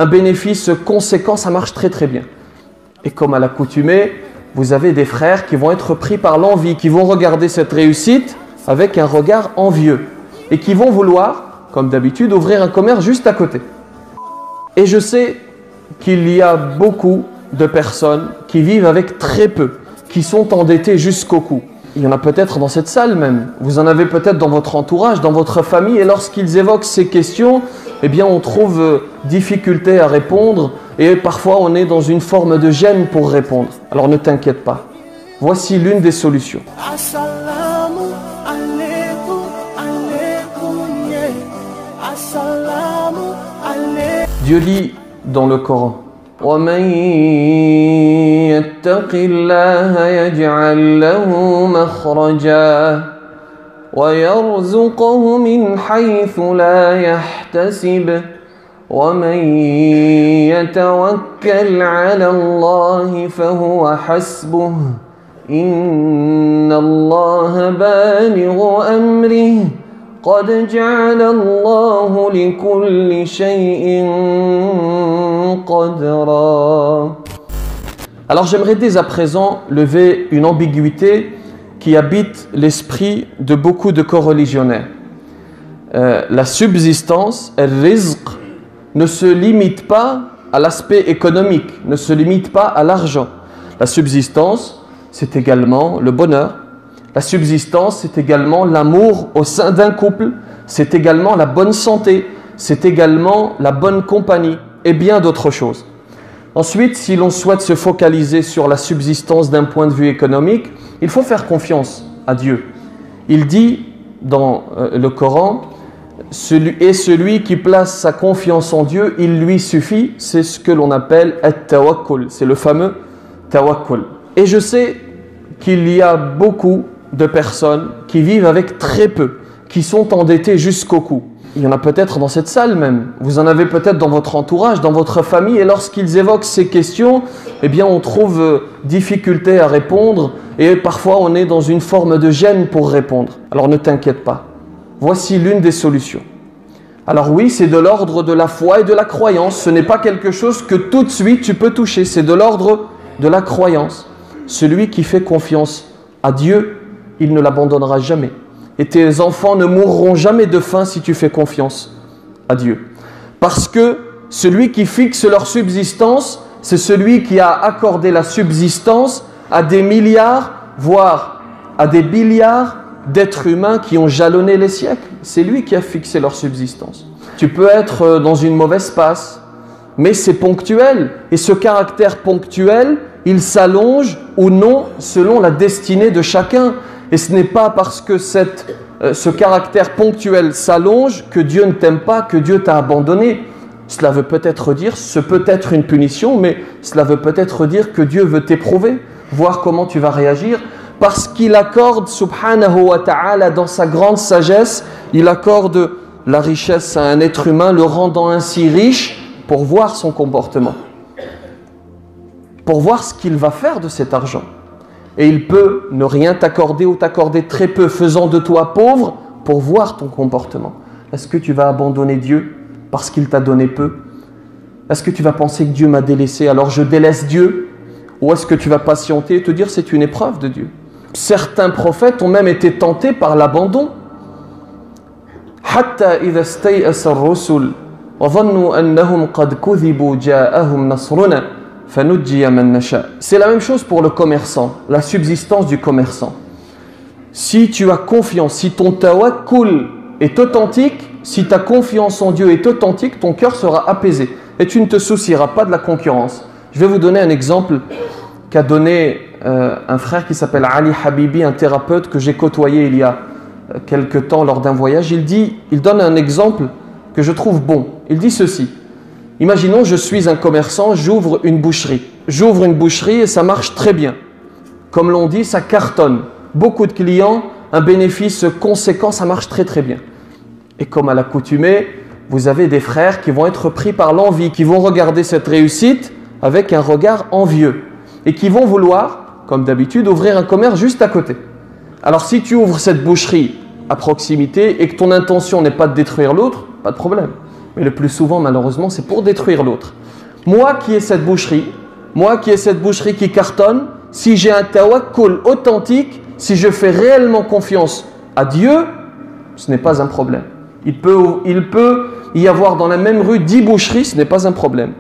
un bénéfice conséquent, ça marche très très bien. Et comme à l'accoutumée, vous avez des frères qui vont être pris par l'envie, qui vont regarder cette réussite avec un regard envieux et qui vont vouloir, comme d'habitude, ouvrir un commerce juste à côté. Et je sais qu'il y a beaucoup de personnes qui vivent avec très peu, qui sont endettées jusqu'au cou. Il y en a peut-être dans cette salle même. Vous en avez peut-être dans votre entourage, dans votre famille. Et lorsqu'ils évoquent ces questions, eh bien on trouve difficulté à répondre. Et parfois on est dans une forme de gêne pour répondre. Alors ne t'inquiète pas. Voici l'une des solutions. Dieu dit dans le Coran: وَمَنْ يَتَّقِ اللَّهَ يَجْعَلْ لَهُ مَخْرَجًا وَيَرْزُقْهُ مِنْ حَيْثُ لَا يَحْتَسِبُ وَمَنْ يَتَوَكَّلْ عَلَى اللَّهِ فَهُوَ حَسْبُهُ إِنَّ اللَّهَ بَالِغُ أَمْرِهِ قد جعل الله لكل شيء قدرا. Alors j'aimerais dès à présent lever une ambiguïté qui habite l'esprit de beaucoup de coreligionnaires. La subsistance, al-rizq, ne se limite pas à l'aspect économique, ne se limite pas à l'argent. La subsistance, c'est également le bonheur. La subsistance, c'est également l'amour au sein d'un couple, c'est également la bonne santé, c'est également la bonne compagnie et bien d'autres choses. Ensuite, si l'on souhaite se focaliser sur la subsistance d'un point de vue économique, il faut faire confiance à Dieu. Il dit dans le Coran, celui qui place sa confiance en Dieu, il lui suffit, c'est ce que l'on appelle at-tawakkul, c'est le fameux tawakkul. Et je sais qu'il y a beaucoup de personnes qui vivent avec très peu, qui sont endettées jusqu'au cou. Il y en a peut-être dans cette salle même. Vous en avez peut-être dans votre entourage, dans votre famille. Et lorsqu'ils évoquent ces questions, eh bien on trouve difficulté à répondre. Et parfois on est dans une forme de gêne pour répondre. Alors ne t'inquiète pas. Voici l'une des solutions. Alors oui, c'est de l'ordre de la foi et de la croyance. Ce n'est pas quelque chose que tout de suite tu peux toucher. C'est de l'ordre de la croyance. Celui qui fait confiance à Dieu, il ne l'abandonnera jamais. Et tes enfants ne mourront jamais de faim si tu fais confiance à Dieu. Parce que celui qui fixe leur subsistance, c'est celui qui a accordé la subsistance à des milliards, voire à des billiards d'êtres humains qui ont jalonné les siècles. C'est lui qui a fixé leur subsistance. Tu peux être dans une mauvaise passe, mais c'est ponctuel. Et ce caractère ponctuel, il s'allonge ou non selon la destinée de chacun. Et ce n'est pas parce que ce caractère ponctuel s'allonge que Dieu ne t'aime pas, que Dieu t'a abandonné. Cela veut peut-être dire, ce peut être une punition, mais cela veut peut-être dire que Dieu veut t'éprouver, voir comment tu vas réagir, parce qu'il accorde, subhanahu wa ta'ala, dans sa grande sagesse, il accorde la richesse à un être humain, le rendant ainsi riche pour voir son comportement, pour voir ce qu'il va faire de cet argent. Et il peut ne rien t'accorder ou t'accorder très peu, faisant de toi pauvre pour voir ton comportement. Est-ce que tu vas abandonner Dieu parce qu'il t'a donné peu? Est-ce que tu vas penser que Dieu m'a délaissé, alors je délaisse Dieu? Ou est-ce que tu vas patienter et te dire c'est une épreuve de Dieu? Certains prophètes ont même été tentés par l'abandon. حتى إذا استيأس الرسل وظنوا أنهم قد كذبوا جاءهم نصرنا فنجي من نشاء. C'est la même chose pour le commerçant, la subsistance du commerçant. Si tu as confiance, si ton tawakkul est authentique, si ta confiance en Dieu est authentique, ton cœur sera apaisé et tu ne te soucieras pas de la concurrence. Je vais vous donner un exemple qu'a donné un frère qui s'appelle Ali Habibi, un thérapeute que j'ai côtoyé il y a quelque temps lors d'un voyage. Il donne un exemple que je trouve bon. Il dit ceci: imaginons, je suis un commerçant, j'ouvre une boucherie. J'ouvre une boucherie et ça marche très bien. Comme l'on dit, ça cartonne. Beaucoup de clients, un bénéfice conséquent, ça marche très très bien. Et comme à l'accoutumée, vous avez des frères qui vont être pris par l'envie, qui vont regarder cette réussite avec un regard envieux et qui vont vouloir, comme d'habitude, ouvrir un commerce juste à côté. Alors si tu ouvres cette boucherie à proximité et que ton intention n'est pas de détruire l'autre, pas de problème. Mais le plus souvent, malheureusement, c'est pour détruire l'autre. Moi qui ai cette boucherie qui cartonne, si j'ai un tawakkul authentique, si je fais réellement confiance à Dieu, ce n'est pas un problème. Il peut y avoir dans la même rue 10 boucheries, ce n'est pas un problème.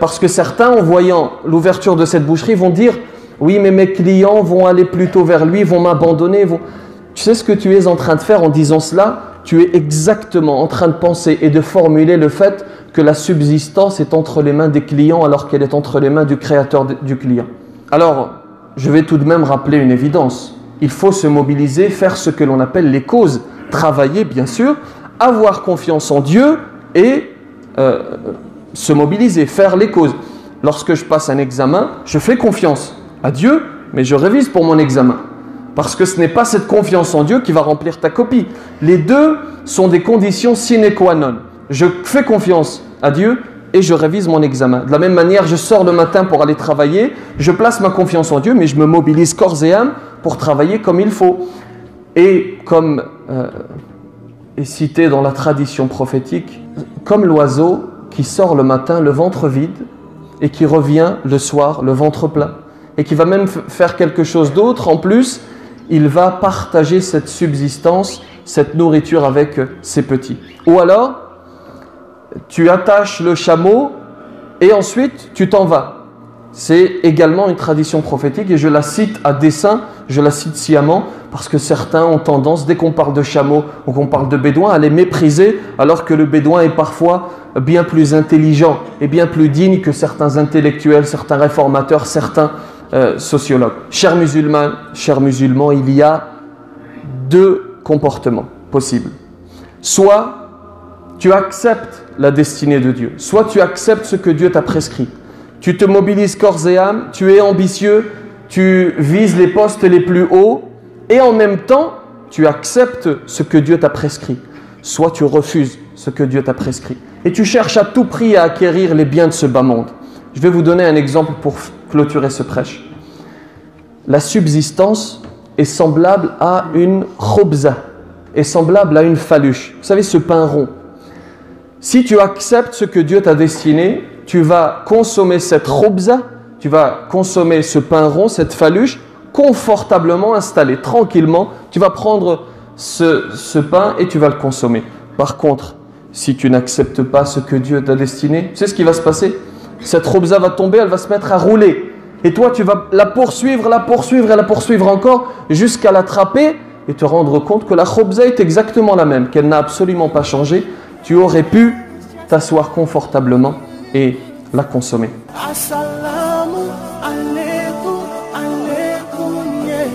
Parce que certains, en voyant l'ouverture de cette boucherie, vont dire « Oui, mais mes clients vont aller plutôt vers lui, vont m'abandonner. » Tu sais ce que tu es en train de faire en disant cela? Tu es exactement en train de penser et de formuler le fait que la subsistance est entre les mains des clients alors qu'elle est entre les mains du créateur du client. Alors, je vais tout de même rappeler une évidence. Il faut se mobiliser, faire ce que l'on appelle les causes. Travailler, bien sûr, avoir confiance en Dieu et se mobiliser, faire les causes. Lorsque je passe un examen, je fais confiance à Dieu, mais je révise pour mon examen. Parce que ce n'est pas cette confiance en Dieu qui va remplir ta copie. Les deux sont des conditions sine qua non. Je fais confiance à Dieu et je révise mon examen. De la même manière, je sors le matin pour aller travailler, je place ma confiance en Dieu, mais je me mobilise corps et âme pour travailler comme il faut. Et comme est cité dans la tradition prophétique, comme l'oiseau qui sort le matin le ventre vide et qui revient le soir le ventre plein, et qui va même faire quelque chose d'autre en plus, il va partager cette subsistance, cette nourriture avec ses petits. Ou alors, tu attaches le chameau et ensuite tu t'en vas. C'est également une tradition prophétique et je la cite à dessein, je la cite sciemment parce que certains ont tendance, dès qu'on parle de chameau ou qu'on parle de bédouin, à les mépriser alors que le bédouin est parfois bien plus intelligent et bien plus digne que certains intellectuels, certains réformateurs, certains sociologues. Chers musulmans, il y a deux comportements possibles. Soit tu acceptes la destinée de Dieu, soit tu acceptes ce que Dieu t'a prescrit. Tu te mobilises corps et âme, tu es ambitieux, tu vises les postes les plus hauts et en même temps, tu acceptes ce que Dieu t'a prescrit. Soit tu refuses ce que Dieu t'a prescrit et tu cherches à tout prix à acquérir les biens de ce bas monde. Je vais vous donner un exemple pour clôturer ce prêche. La subsistance est semblable à une khobza, est semblable à une faluche. Vous savez, ce pain rond. Si tu acceptes ce que Dieu t'a destiné, tu vas consommer cette khobza, tu vas consommer ce pain rond, cette faluche, confortablement installé, tranquillement. Tu vas prendre ce pain et tu vas le consommer. Par contre, si tu n'acceptes pas ce que Dieu t'a destiné, tu sais ce qui va se passer? Cette khobza va tomber, elle va se mettre à rouler. Et toi, tu vas la poursuivre et la poursuivre encore jusqu'à l'attraper et te rendre compte que la khobza est exactement la même, qu'elle n'a absolument pas changé. Tu aurais pu t'asseoir confortablement et la consommer. Assalamu alaikum, alaikum, yeah.